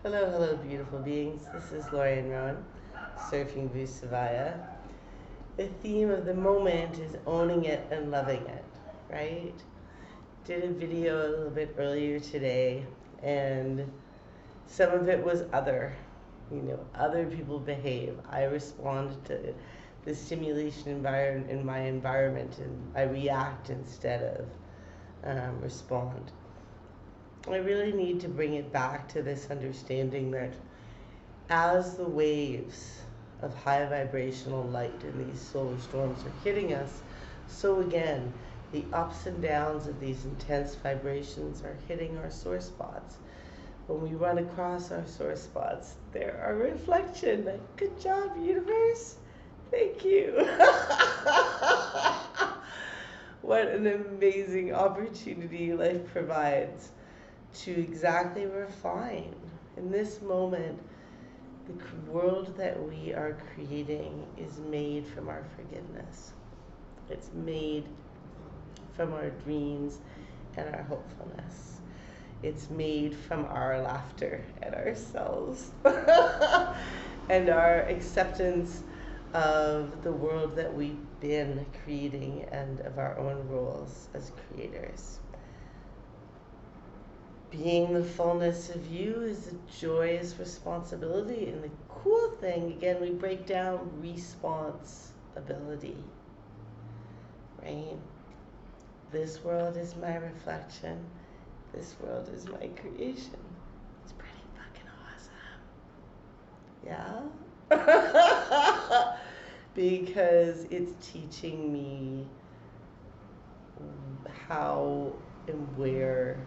Hello, hello, beautiful beings. This is Lori and Rowan, surfing Vuzuvaya. The theme of the moment is owning it and loving it, right? Did a video a little bit earlier today, and some of it was other. Other people behave. I respond to the stimulation environment in my environment, and I react instead of respond. I really need to bring it back to this understanding that as the waves of high vibrational light in these solar storms are hitting us, so again, the ups and downs of these intense vibrations are hitting our sore spots. When we run across our sore spots, they're a reflection. Like, good job, universe. Thank you. What an amazing opportunity life provides to exactly refine. In this moment, the world that we are creating is made from our forgiveness. It's made from our dreams and our hopefulness. It's made from our laughter at ourselves and our acceptance of the world that we've been creating and of our own roles as creators. Being the fullness of you is a joyous responsibility. And the cool thing, again, we break down responsibility, right? This world is my reflection. This world is my creation. It's pretty fucking awesome. Yeah? Because it's teaching me how and where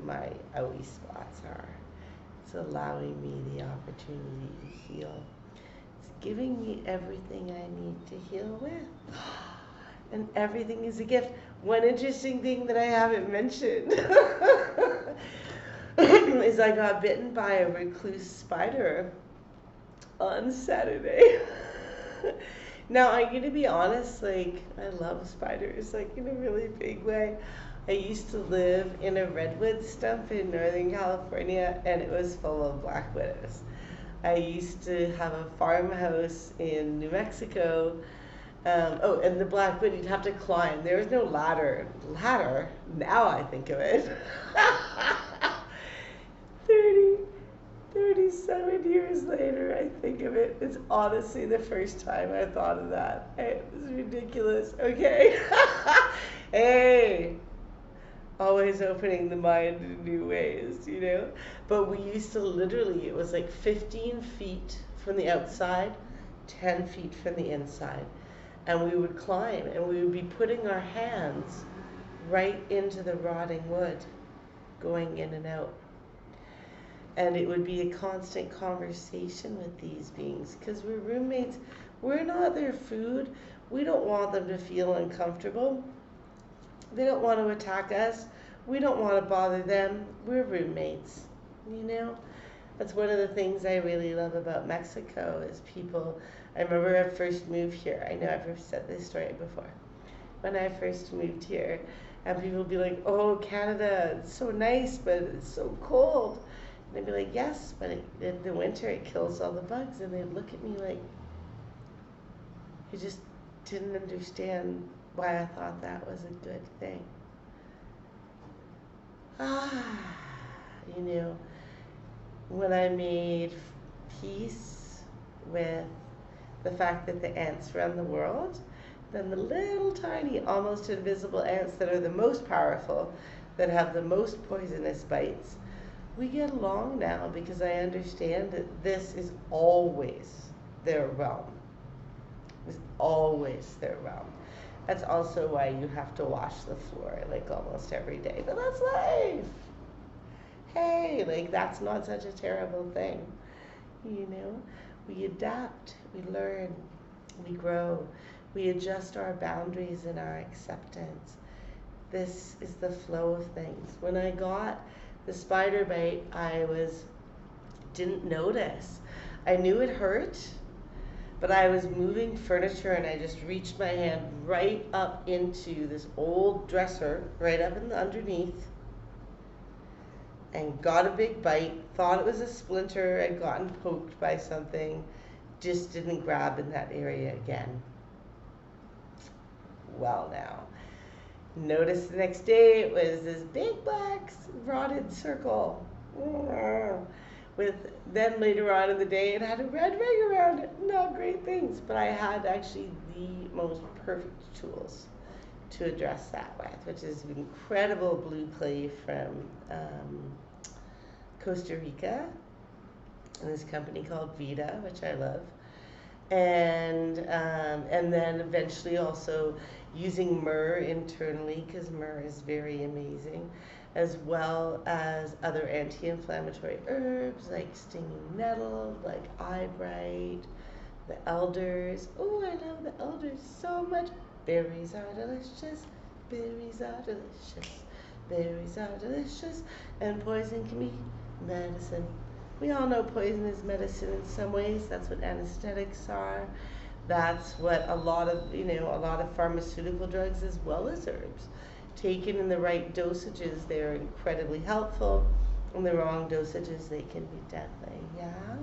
my owie spots are. It's allowing me the opportunity to heal. It's giving me everything I need to heal with. And everything is a gift. One interesting thing that I haven't mentioned is I got bitten by a recluse spider on Saturday. Now, I'm going to be honest, I love spiders, in a really big way. I used to live in a redwood stump in Northern California, and it was full of black widows. I used to have a farmhouse in New Mexico. And the black widow, you'd have to climb. There was no ladder. Now I think of it. 37 years later, I think of it. It's honestly the first time I thought of that. It was ridiculous. Okay. Hey. Always opening the mind in new ways, But we used to literally, it was 15 feet from the outside, 10 feet from the inside. And we would climb, and we would be putting our hands right into the rotting wood, going in and out. And it would be a constant conversation with these beings, because we're roommates. We're not their food. We don't want them to feel uncomfortable. They don't want to attack us. We don't want to bother them. We're roommates, That's one of the things I really love about Mexico is people. I remember I first moved here. I know I've said this story before. When I first moved here, and people would be like, oh, Canada, it's so nice, but it's so cold. And I'd be like, yes, but in the winter it kills all the bugs. And they'd look at me like, you just didn't understand why I thought that was a good thing. When I made peace with the fact that the ants run the world, then the little tiny, almost invisible ants that are the most powerful, that have the most poisonous bites, we get along now because I understand that this is always their realm. It's always their realm. That's also why you have to wash the floor almost every day. But that's life. Hey, that's not such a terrible thing. We adapt, we learn, we grow, we adjust our boundaries and our acceptance. This is the flow of things. When I got the spider bite, I didn't notice. I knew it hurt, but I was moving furniture and I just reached my hand right up into this old dresser, right up in the underneath. and got a big bite. Thought it was a splinter. I'd gotten poked by something. Just didn't grab in that area again. Well, now, noticed the next day it was this big black rotted circle. With then later on in the day it had a red ring around it. Not great things, but I had actually the most perfect tools to address that with, which is incredible blue clay from Costa Rica, and this company called Vita, which I love, and then eventually also using myrrh internally, because myrrh is very amazing, as well as other anti-inflammatory herbs like stinging nettle, like eyebright, the elders. Oh, I love the elders so much. Berries are delicious. Berries are delicious. Berries are delicious. And poison can be medicine. We all know poison is medicine in some ways. That's what anesthetics are. That's what a lot of pharmaceutical drugs as well as herbs. Taken in the right dosages, they're incredibly helpful. In the wrong dosages, they can be deadly. Yeah?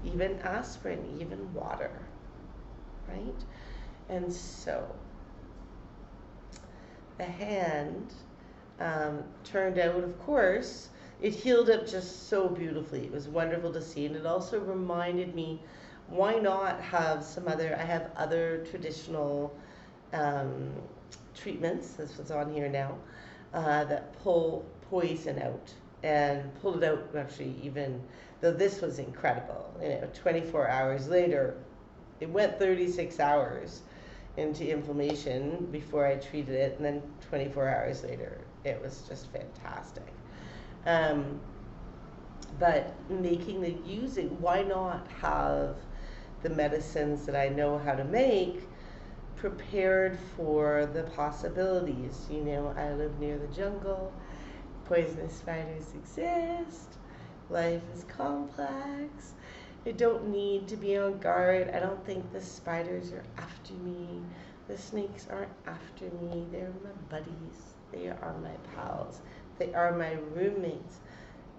Even aspirin, even water. Right? And so, the hand turned out, of course, it healed up just so beautifully. It was wonderful to see. And it also reminded me, why not have I have other traditional treatments, that's what's on here now, that pull poison out. And pulled it out actually, even though this was incredible. 24 hours later, it went 36 hours into inflammation before I treated it, and then 24 hours later, it was just fantastic. But why not have the medicines that I know how to make prepared for the possibilities? I live near the jungle, poisonous spiders exist, life is complex. I don't need to be on guard. I don't think the spiders are after me. The snakes aren't after me. They're my buddies. They are my pals. They are my roommates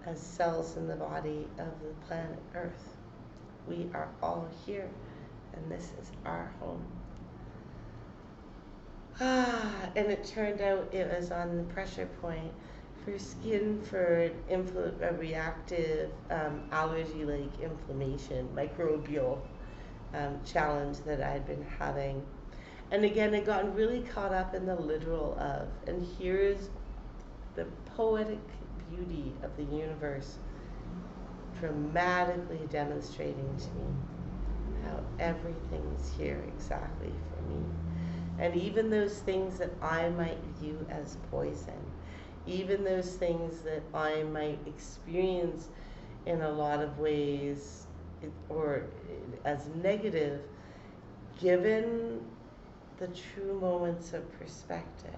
as cells in the body of the planet Earth. We are all here, and this is our home. And it turned out it was on the pressure point for skin, for a reactive allergy-like inflammation, microbial challenge that I'd been having. And again, I'd gotten really caught up in the literal of, and here's the poetic beauty of the universe dramatically demonstrating to me how everything is here exactly for me. And even those things that I might view as poison, even those things that I might experience in a lot of ways or as negative, given the true moments of perspective,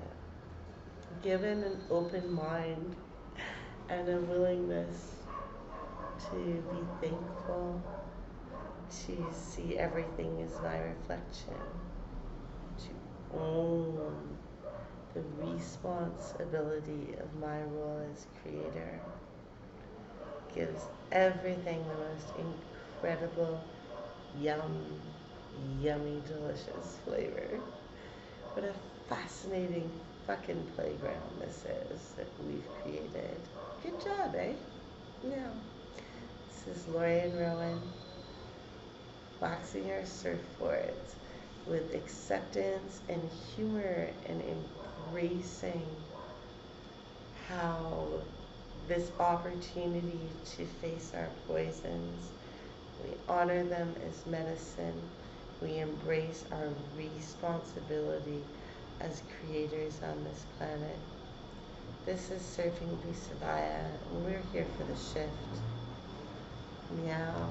given an open mind and a willingness to be thankful, to see everything as my reflection, to own the responsibility of my role as creator, gives everything the most incredible, yummy, delicious flavor. What a fascinating fucking playground this is that we've created. Good job, eh? Yeah. This is Lorian Rowan, waxing our surfboards with acceptance and humor and embracing how this opportunity to face our poisons, we honor them as medicine. We embrace our responsibility as creators on this planet. This is Surfing Vuzuvaya, and we're here for the shift. Meow.